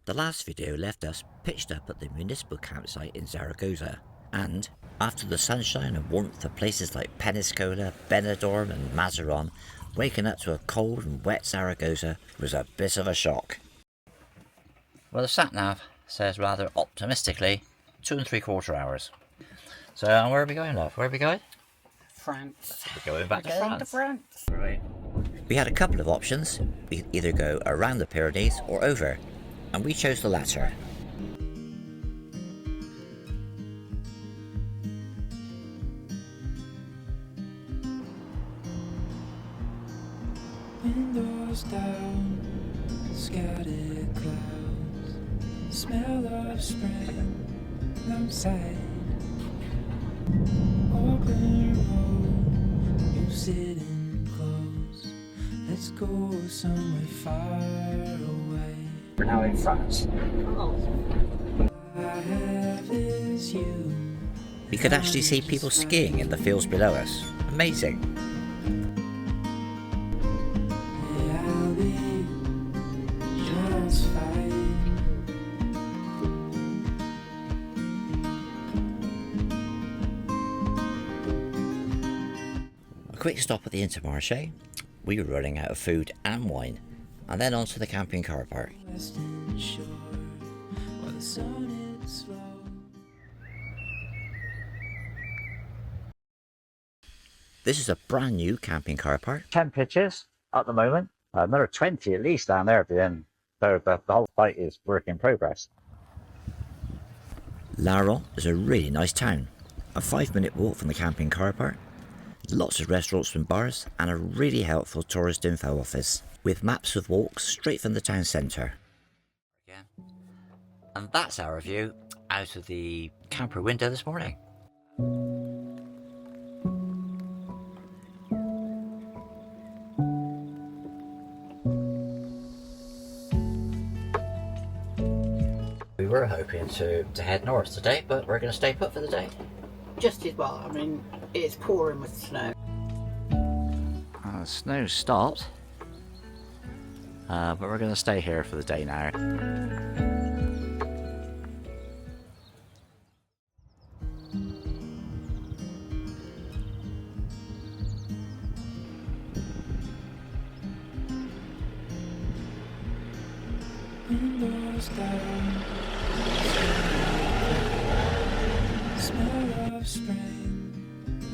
The last video left us pitched up at the municipal campsite in Zaragoza, and after the sunshine and warmth of places like Peñíscola, Benidorm and Mazaron, waking up to a cold and wet Zaragoza was a bit of a shock. Well, the sat-nav says rather optimistically 2 3/4 hours. So where are we going, love? Where are we going? France. We're going back to France. Right. We had a couple of options. We could either go around the Pyrenees or over, and we chose the latter. Windows down, scattered clouds, smell of spring outside. Open road, you sitting close. Let's go somewhere far away. We're now in France. I have is you. We could actually see people skiing in the fields below us. Amazing. I'll be just fine. A quick stop at the Intermarché. We were running out of food and wine, and then on to the camping car park. Western shore, while the sun is slow. This is a brand new camping car park. 10 pitches at the moment. Another 20 at least down there at the end. So the whole site is work in progress. Larens is a really nice town. A 5-minute walk from the camping car park. Lots of restaurants and bars, and a really helpful tourist info office with maps of walks straight from the town centre. And that's our view out of the camper window this morning. We were hoping to head north today, but we're going to stay put for the day. Just as well. I mean, it's pouring with snow. The snow stopped, but we're going to stay here for the day now. Windows down, smell of spring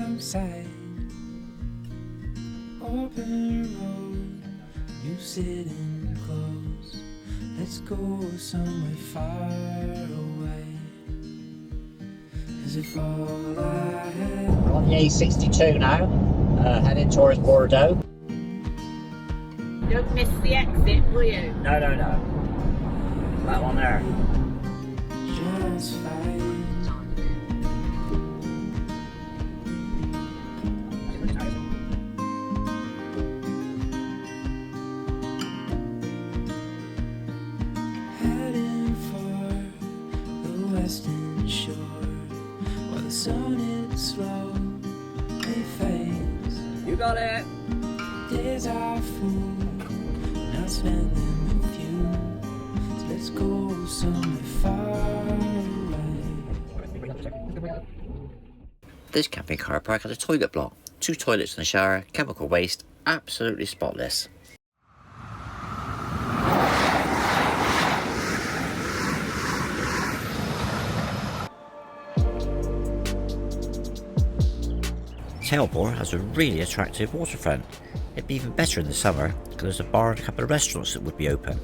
outside. Open road, you sitting close. Let's go somewhere far away. As if all I had. We're on the A62 now, heading towards Bordeaux. Don't miss the exit, will you? No. That one there. Just fine. Heading for the western shore, while the sun is slowly fades. You got it. Days are full, and I'll spend them with you. So let's go somewhere far away. This camping car park had a toilet block, 2 toilets and a shower, chemical waste, absolutely spotless. Taillebourg has a really attractive waterfront. It'd be even better in the summer because there's a bar and a couple of restaurants that would be open.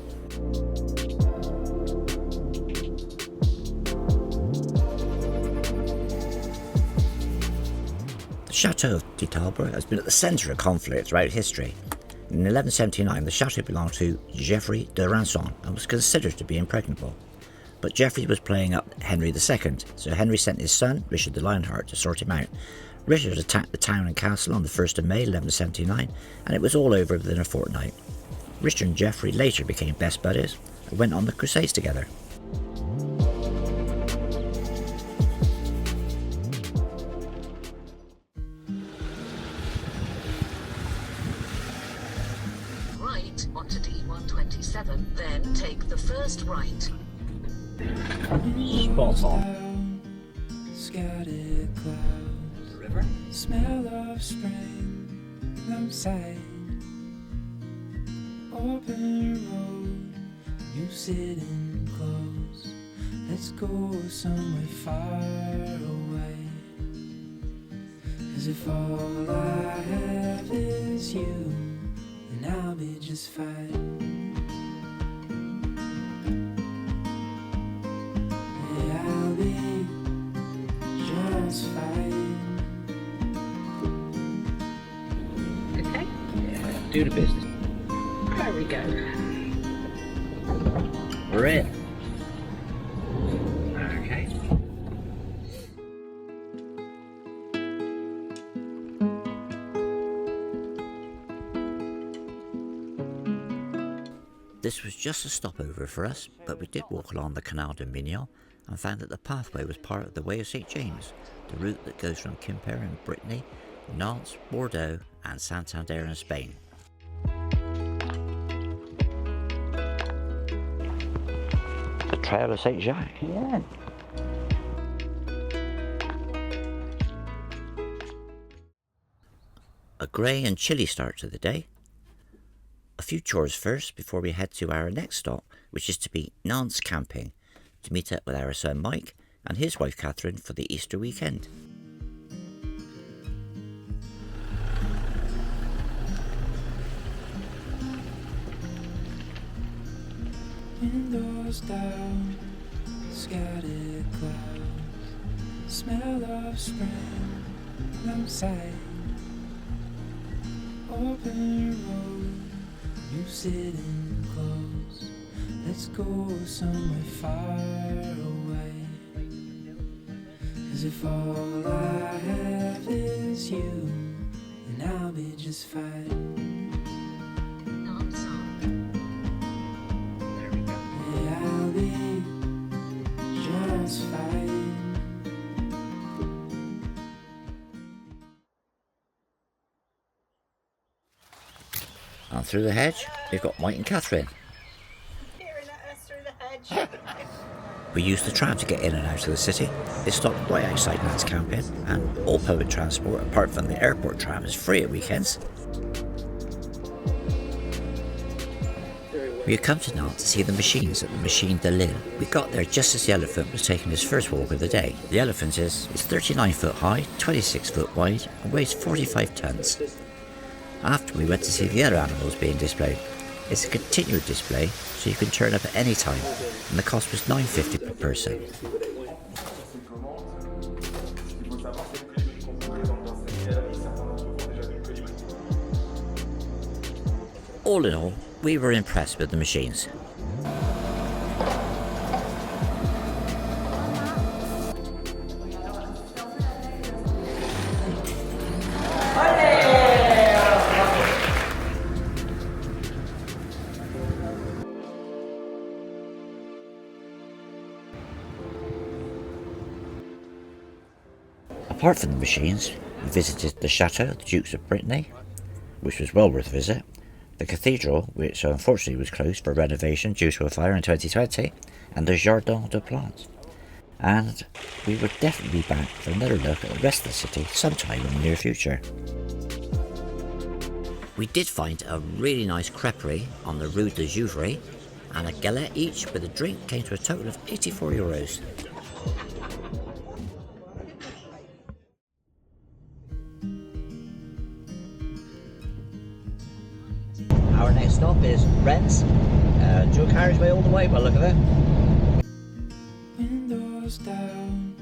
The Chateau of Taillebourg has been at the centre of conflict throughout history. In 1179, the chateau belonged to Geoffrey de Ranson and was considered to be impregnable. But Geoffrey was playing up Henry II, so Henry sent his son, Richard the Lionheart, to sort him out. Richard attacked the town and castle on the 1st of May 1179, and it was all over within a fortnight. Richard and Geoffrey later became best buddies and went on the Crusades together. Right. right onto D127, then take the first right. Spot on. Scattered clouds, The river. smell of spring outside. Open road, you sitting close. Let's go somewhere far away. As if all I have is you, then I'll be just fine. Yeah, I'll be just fine. Okay, Yeah, do the business. there we go. We're in. Okay. This was just a stopover for us, but we did walk along the Canal de Mignon and found that the pathway was part of the Way of St James, the route that goes from Campi in Brittany, Nantes, Bordeaux and Santander in Spain. The Trail of St Jacques. Yeah. A grey and chilly start to the day. A few chores first before we head to our next stop, which is to be Nantes camping, to meet up with our son Mike and his wife Catherine for the Easter weekend. Windows down, scattered clouds, smell of spring outside. Open road, you sitting close. Let's go somewhere far away. As if all I have is you, then I'll be just fine. Nantes on. There we go. Yeah, I'll be just fine. And through the hedge, we've got Mike and Catherine. Peering at us through the hedge. We used the tram to get in and out of the city. It stopped right outside Nantes camping, and all public transport, apart from the airport tram, is free at weekends. We had come to Nantes to see the machines at the Machine de Lille. We got there just as the elephant was taking his first walk of the day. The elephant is 39 foot high, 26 foot wide, and weighs 45 tons. After we went to see the other animals being displayed. It's a continued display, so you can turn up at any time, and the cost was £9.50 per person. All in all, we were impressed with the machines. Apart from the machines, we visited the Chateau of the Dukes of Brittany, which was well worth a visit, the cathedral, which unfortunately was closed for renovation due to a fire in 2020, and the Jardin des Plantes. And we would definitely be back for another look at the rest of the city sometime in the near future. We did find a really nice creperie on the Rue de Jouvry, and a galette each with a drink came to a total of €84. Our next stop is Rennes, dual carriageway all the way by the look of it. Windows down,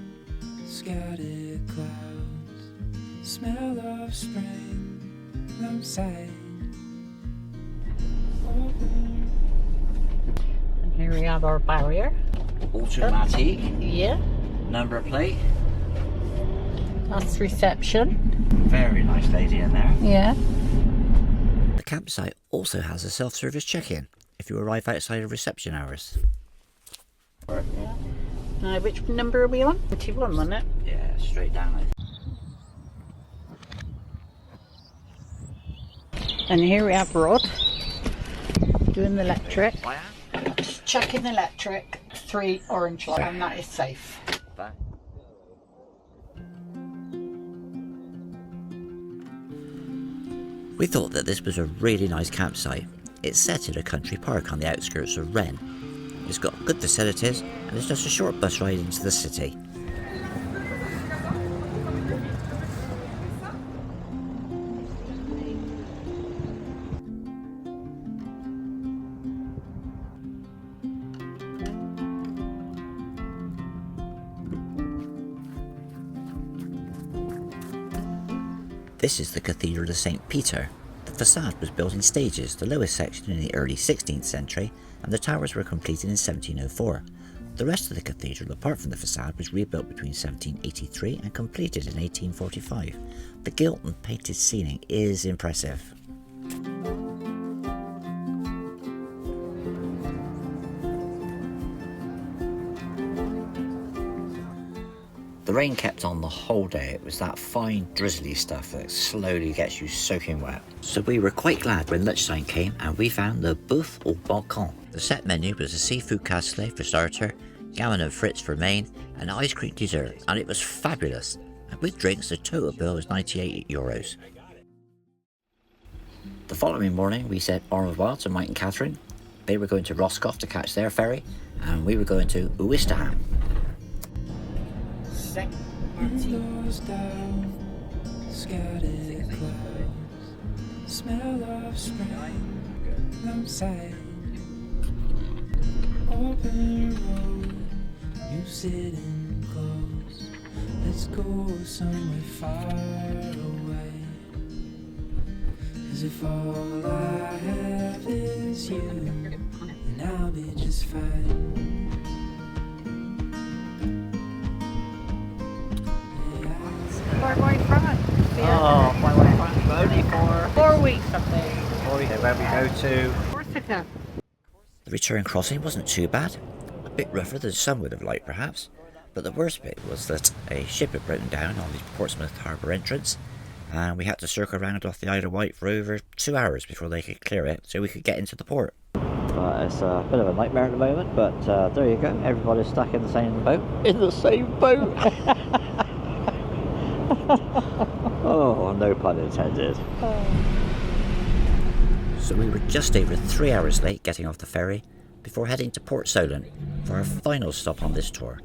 scattered clouds, smell of spring outside. Open. And here we have our barrier. Automatic, Yeah, number plate, that's reception. very nice lady in there. Yeah. The campsite also has a self-service check-in if you arrive outside of reception hours. Now, which number are we on? 21, wasn't it? Yeah, straight down. And here we have Rod. Doing the electric. I am. Checking the electric. 3 orange light, and that is safe. Back. We thought that this was a really nice campsite. It's set in a country park on the outskirts of Rennes. It's got good facilities and it's just a short bus ride into the city. This is the Cathedral of St. Peter. The facade was built in stages, the lowest section in the early 16th century, and the towers were completed in 1704. The rest of the cathedral, apart from the facade, was rebuilt between 1783 and completed in 1845. The gilt and painted ceiling is impressive. The rain kept on the whole day. It was that fine drizzly stuff that slowly gets you soaking wet. So we were quite glad when lunchtime came and we found the bouffe au balcon. The set menu was a seafood cassoulet for starter, gammon and frites for main, and ice cream dessert, and it was fabulous. And with drinks, the total bill was €98. The following morning we said au revoir to Mike and Catherine. They were going to Roscoff to catch their ferry, and we were going to Ouistreham. Windows down, scattered clouds, smell of spring outside. Open road, you sitting close. Let's go somewhere far away. 'Cause if all I have is you, then I'll be just fine. Where are we from? Oh, my way back. Only for 4 weeks, I think. where we go to. Corsica. The return crossing wasn't too bad, a bit rougher than some would have liked perhaps, but the worst bit was that a ship had broken down on the Portsmouth harbour entrance and we had to circle around off the Isle of Wight for over 2 hours before they could clear it so we could get into the port. It's a bit of a nightmare at the moment, but there you go. Everybody's stuck in the same boat. In the same boat! Oh, no pun intended. So we were just over 3 hours late getting off the ferry before heading to Port Solent for our final stop on this tour.